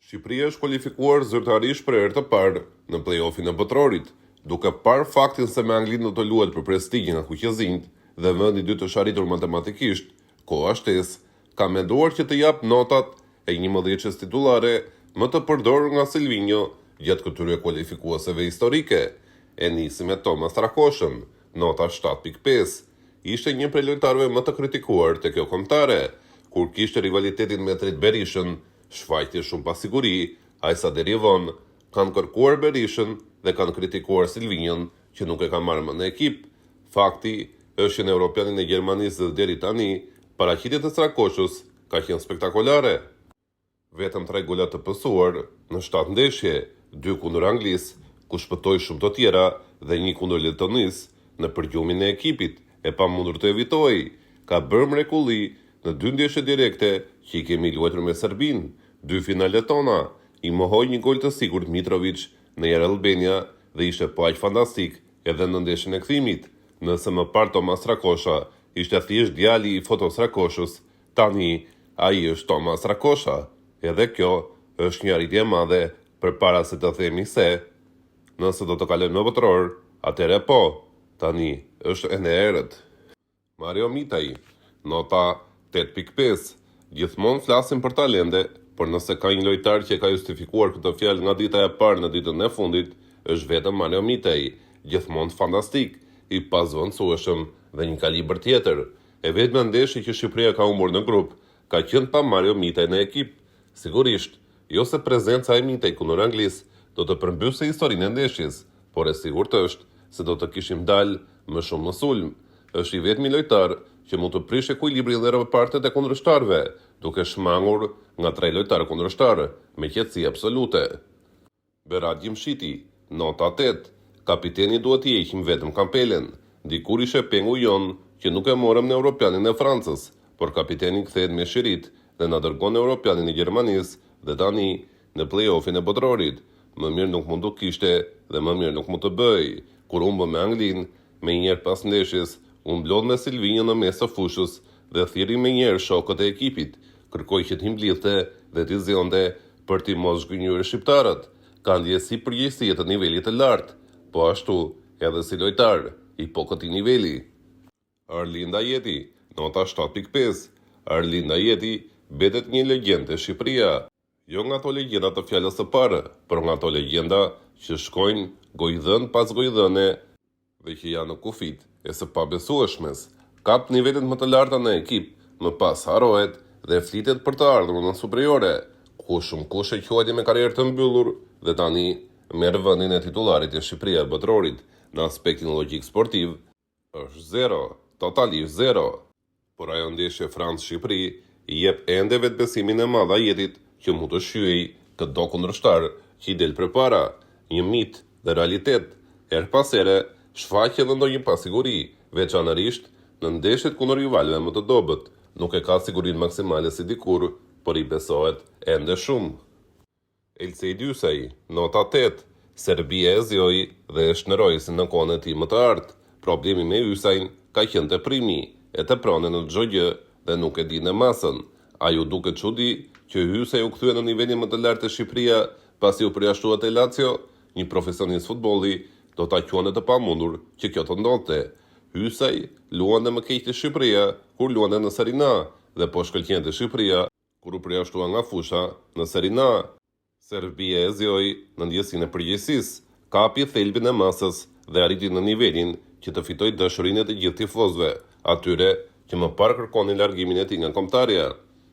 Shqipëria është kualifikuar zyrtarisht për herë të parë në play-offin e botrorit, duke parë faktin se me Anglinë do të luhet për prestigjin nga kuqezinjt dhe vendi i dytë është arritur matematikisht, koha shtesë ka menduar që të jap notat e një mëdhëqes titullare më të përdorur nga Silvinho gjatë këtyre kualifikueseve historike. E nisi me Thomas Rakoshën, nota 7.5. Ishte një prej lojtarëve më të kritikuar te kjo kombëtare, kur kishte rivalitetin me Trit Berishën, shfaqti shumë pasiguri, ai sa deri vonë kanë kërkuar Berishën dhe kanë kritikuar Silvinhon që nuk e ka marrë më në ekip. Fakti është që në Europianin e Gjermanisë dhe deri tani, paraqitjet e Rakoshës ka qenë spektakolare. Vetëm 3 gola të pësuar në 7 ndeshje, 2 kundër Anglisë, ku shpëtoi shumë të tjera dhe 1 kundër Letonisë në përgjumin e ekipit, e pamundur të evitoj, ka bërë mrekulli në 2 ndeshje direkte që i kemi luajtur me Serbinë, 2 finalet tona, i mohoi 1 gol të sigurt Mitrovic në Air Albania dhe ishte po aq fantastik edhe në ndeshjen e kthimit. Nëse më parë Thomas Rakosha ishte thjesht djali i Fotos Rakoshës, tani ai është Thomas Rakosha. Edhe kjo është një arritje e madhe përpara se të themi se nëse do të kalojmë në botror, atëherë po, tani është ende e errët. Mario Mitaj, nota 8.5. Gjithmonë flasim për talente, por nëse ka një lojtar që ka justifikuar këtë fjalë nga dita e parë në ditën e fundit, është vetëm Mario Mitaj, gjithmonë fantastik, i pazvendësueshëm dhe një kalibër tjetër. E vetmja ndeshje që Shqipëria ka humbur në grup ka qenë pa Mario Mitaj në ekip. Sigurisht, jo se prezenca e Mitaj kundër Anglisë do të përmbysë historinë e ndeshjes, por e sigurt është se do të kishim dalë më shumë në sulm. Është i vetmi lojtar që mund të prishë ekuilibrin dhe repartet e kundërshtarëve, duke shmangur nga 3 lojtarë kundërshtarë, me qetësi absolute. Berat Gjimshiti, nota 8. Kapiteni duhet i heqim vetëm kampelen. Dikur ishe pengu jon që nuk e morëm në Europianin e Francës, por kapiteni kthehet me shirit dhe na dërgon në Europianin e Gjermanisë dhe tani në play-offin e botrorit. Më mirë nuk mund të kishte dhe më mirë nuk mund të bëj. Kur humbë me Anglinë, me njëherë pas ndeshjes, unë blodh me Silvinho në mes të fushës dhe thirri me njëherë shokët e ekipit, kërkoj që t'i mblidhte dhe t'i zionte për t'i mos zhgënjur shqiptarët. Ka ndjesi përgjegjësie të nivelit të lartë, po ashtu edhe si lojtar i po këtij niveli. Arlinda Jeti, nota 7.5. Arlinda Jeti betet një legjendë e Shqipëria. Jo nga ato legjenda të fjalës së parë, por nga ato legjenda që shkojnë gojdhën pas gojdhëne dhe që janë në kufit e së pabesueshmes. Kap nivelet më të larta në ekip, më pas harohet dhe flitet për të ardhurën superiore, ku shumë kush e quajti me karrierë të mbyllur dhe tani merr vendin e titullarit e Shqipëria e botrorit. Në aspektin logjik sportiv është 0, totalisht 0. Por ajo ndeshje Francë-Shqipëri i jep ende vetbesimin e madh Jetit që mund të shijojë çdo kundërshtar që i del përpara, një mit dhe realitet. Her pas here shfaqet edhe ndonjë pasiguri, veçanërisht në ndeshjet kundër rivalëve më të dobët. Nuk e ka sigurinë maksimale si dikur, por i besohet ende shumë. Elsej Dysej, nota 8. Serbia e zjoi dhe e shneroi si në kohën e tij më të artë. Problemi me Ysajn ka qenë teprimi, e tepronë në çdo gjë dhe nuk e dinë masën. Ai u duket çudi që Ysaj u kthye në nivelin më të lartë të Shqipëria pasi u përjashtua te Lazio, një profesionist futbolli do ta quante të pamundur që kjo të ndodhte. Ysaj luante më keq te Shqipëria kur luante në Serie A dhe po shkëlqente Shqipëria kur u përjashtua nga fusha në Serie A. Serbia e zjoi në ndjesinë e përgjegjësisë, kapi thelbin e masës dhe arriti në nivelin që të fitoj dashurinë e të gjithë tifozëve, atyre që më parë kërkonin largimin e tij nga kombëtarja.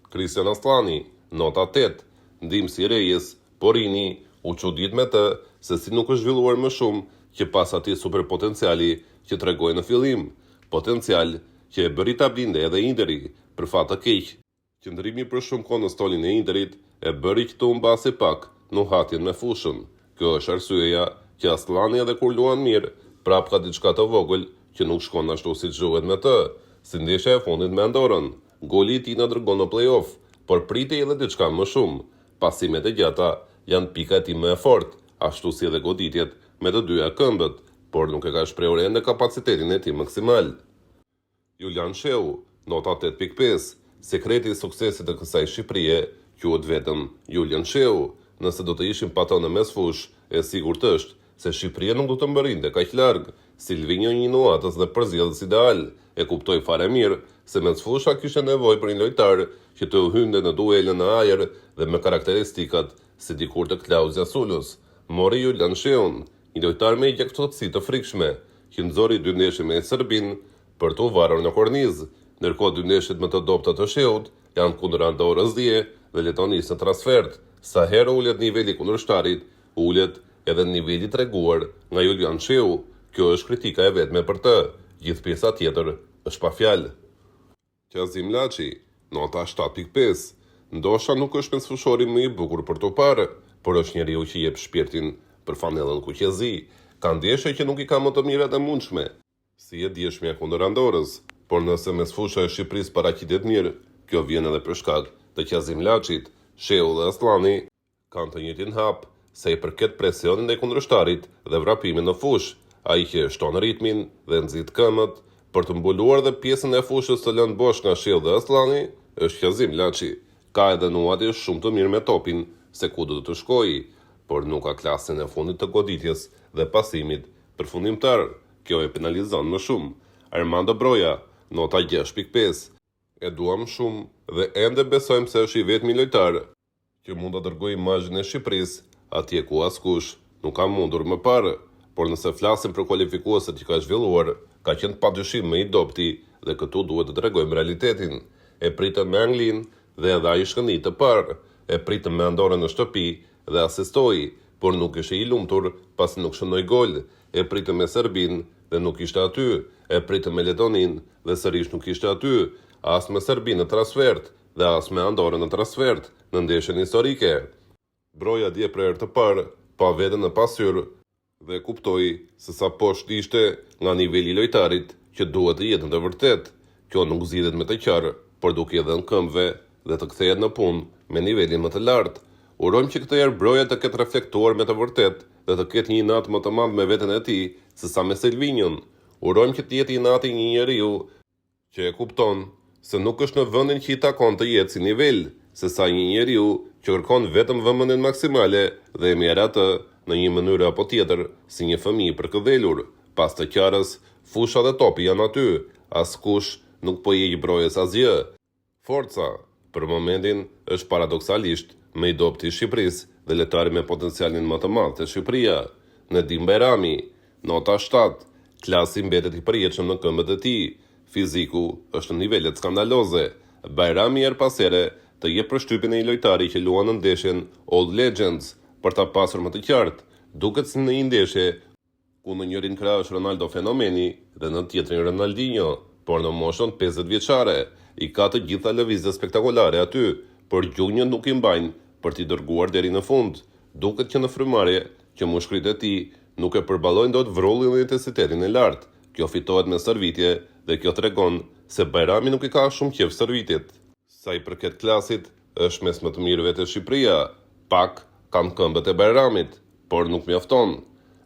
Kristian Aslani, nota 8. Ndihmësi Reyes, Porini u çudit me të se si nuk është zhvilluar më shumë që pas atij superpotenciali që tregoi në fillim, potencial që e bëri ta blinde edhe Interi, për fat të keq. Qëndrimi për shumë kohë në stolin e Interit e bëri që të humbasi pak nuhatjen me fushën. Kjo është arsyeja që Aslani edhe kur luan mirë, prap ka diçka të vogël që nuk shkon ashtu siç duhet me të, si ndeshja e fundit me Andorën. Goli i tij na dërgon në play-off, por pritej edhe diçka më shumë. Pasimet e gjata janë pika e tij më e fortë, ashtu si edhe goditjet me të dyja këmbët, por nuk e ka shprehur ende kapacitetin e tij maksimal. Julian Sheu, nota 8.5. Sekreti i suksesit të kësaj Shqipërie quhet vetëm Julian Sheu. nëse do të ishim pa të në mes fush, e sigurt është se Shqipëria nuk do të mbërrinte kaq larg. Silvinho Inouatës dhe përzgjedhës ideal e kuptoi fare mirë se mes fusha kishte nevojë për një lojtar që të hynte në duelin në ajër dhe me karakteristikat si dikur të Klaus Jasulus. Mori Julian Sheun, një lojtar me gjaktësi të frikshme, që nxori 2 ndeshje me Serbinë për të varur në kornizë, ndërkohë 2 ndeshjet më të dobta të Sheut janë kundër Andorrës dje dhe Letonisë në transfert. Sa herë ulet niveli kundërshtarit, ulet edhe niveli treguar nga Julian Sheu. Kjo është kritika e vetme për të, gjithë pjesa tjetër është pa fjalë. Qazim Laçi, nota 7.5. Ndoshta nuk është mesfushori më i bukur për të parë, por është njeriu që jep shpirtin për fanellën kuqezi. Ka ndeshje që nuk i ka më të mirat e mundshme, si e djeshmja kundër Andorrës, por nëse mesfusha e Shqipërisë paraqitet mirë, kjo vjen edhe për shkak të Qazim Laçit. Sheu dhe Aslani kanë të njëjtin hap se i përket presionin e kundërshtarit dhe vrapimin në fushë. Ai që shton ritmin dhe nxit këmbët për të mbuluar dhe pjesën e fushës të lënë bosh nga Sheu dhe Aslani është Qazim Laçi. Ka edhe Nuati shumë të mirë me topin se ku do të shkojë, por nuk ka klasin e fundit të goditjes dhe pasimit përfundimtar. Kjo e penalizon më shumë. Armando Broja, nota 6.5. E duam shumë dhe ende besojmë se është i vetmi lojtar që mund të dërgojë imazhin e Shqipërisë atje ku askush nuk ka mundur më parë. Por nëse flasim për kualifikuesit që ka zhvilluar, ka qenë padyshim më i dobti dhe këtu duhet të tregojmë realitetin. E pritëm me Anglinë dhe edhe ai shkëndij të parë. E pritëm me Andorrën në shtëpi dhe asistoi, por nuk ishte i lumtur pasi nuk shënoi gol. E pritëm me Serbinë dhe nuk ishte aty. E pritëm me Letoninë dhe sërish nuk ishte aty. As me Serbinë në transfert dhe as me Andorrën në transfert në ndeshjen historike. Broja dje për herë të parë pa veten në pasqyrë dhe kuptoi se sa poshtë ishte nga niveli i lojtarit që duhet të jetë në të vërtetë. Kjo nuk zgjidhet me të qarë, por duke dhënë këmbëve dhe të kthehet në punë me nivelin më të lartë. Urojmë që këtë herë Broja të ketë reflektuar me të vërtetë dhe të ketë një inat më të madh me veten e tij se sa me Silvinhon. Urojmë që të jetë inati një njeriu që e kupton se nuk është në vendin që i takon të jetë si nivel, se sa një njeriu që kërkon vetëm vëmendjen maksimale dhe e merr atë në një mënyrë apo tjetër si një fëmijë për këdhelur. Pas të qarës, fusha dhe topi janë aty, askush nuk po i Brojës asgjë. Forca, për momentin, është paradoksalisht më i dobti i Shqipërisë dhe lojtari me potencialin më të madh të Shqipëria. Nedim Bajrami, nota 7. Klasi mbetet i përjetshëm në këmbët e tij. Fiziku është në nivele skandaloze. Bajrami her pas here të jep përshtypjen e një lojtari që luan në ndeshjen Old Legends, për ta pasur më të qartë. Duket si në një ndeshje ku në njërin krah është Ronaldo fenomeni dhe në tjetrin Ronaldinho, por në moshën 50 vjeçare. I ka të gjitha lëvizje spektakolare aty, por gjunjët nuk i mbajnë për t'i dërguar deri në fund. Duket që në frymarrje që mushkrit e tij nuk e përballojnë dot vrullin dhe intensitetin e lartë. Kjo fitohet me stërvitje dhe kjo tregon se Bajrami nuk i ka shumë qejf stërvitjet. Sa i përket klasit, është mes më të mirëve të Shqipëria. Pak kanë këmbët e Bajramit, por nuk mjafton.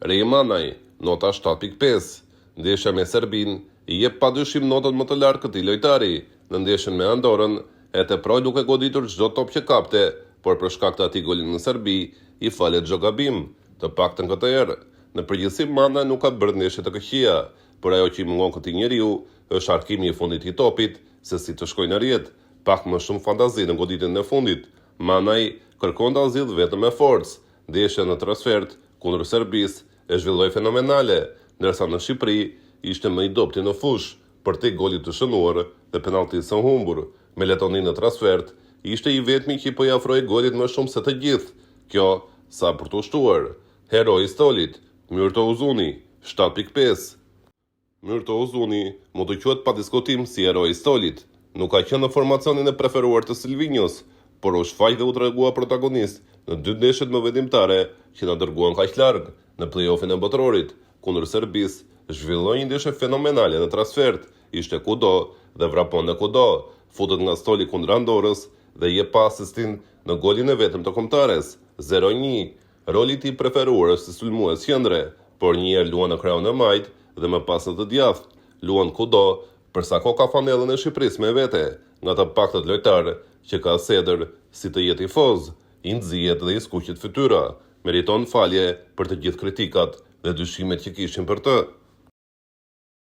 Rejmanaj, nota 7.5. Ndeshja me Serbinë i jep padyshim notën më të lartë këtij lojtari. Në ndeshjen me Andorrën, e teproi duke goditur çdo top që kapte, por për shkak të atij golit në Serbi, i falet çdo gabim, të paktën këtë herë. Në përgjithësi Manda nuk ka bërë ndeshje të këqija, por ajo që i mungon këtij njeriu është arkimi i fundit i topit, se si të shkojë në rrjet, pak më shumë fantazi në goditjen e fundit. Manaj kërkon ta zgjidhë vetëm me forcë. Ndeshja në transfert kundër Serbisë e zhvilloi fenomenale, ndërsa në Shqipëri ishte më i dobti në fushë për te golit të shënuar dhe penalltit së humbur. Me Letoninë në transfert, ishte i vetmi që po i ofroi golit më shumë se të gjithë. Kjo sa për të shtuar. Heroi i stolit, Myrto Uzuni, 7.5. Myrto Uzuni mund të quhet pa diskutim si heroi i stolit. Nuk ka qenë në formacionin e preferuar të Silvinhos, por u shfaq dhe u tregua protagonist në 2 ndeshjet më vendimtare që na dërguan kaq larg. Në play-offin e botrorit kundër Serbisë, zhvilloi një ndeshje fenomenale në transfert, ishte kudo dhe vrapon në kudo, futet nga stoli kundër Andorrës dhe jep asistin në golin e vetëm të kombëtares, 0-1. Roli i tij preferuar është si sulmues qendre, por një herë luan në krahun e majt dhe më pas në të djathtë, luan kudo, për sa kohë ka fanellën e Shqipërisë me vete, nga të paktët lojtarë që ka sedër si të jetë tifoz. i nxjihet dhe i skuqet fytyra, meriton falje për të gjithë kritikat dhe dyshimet që kishin për të.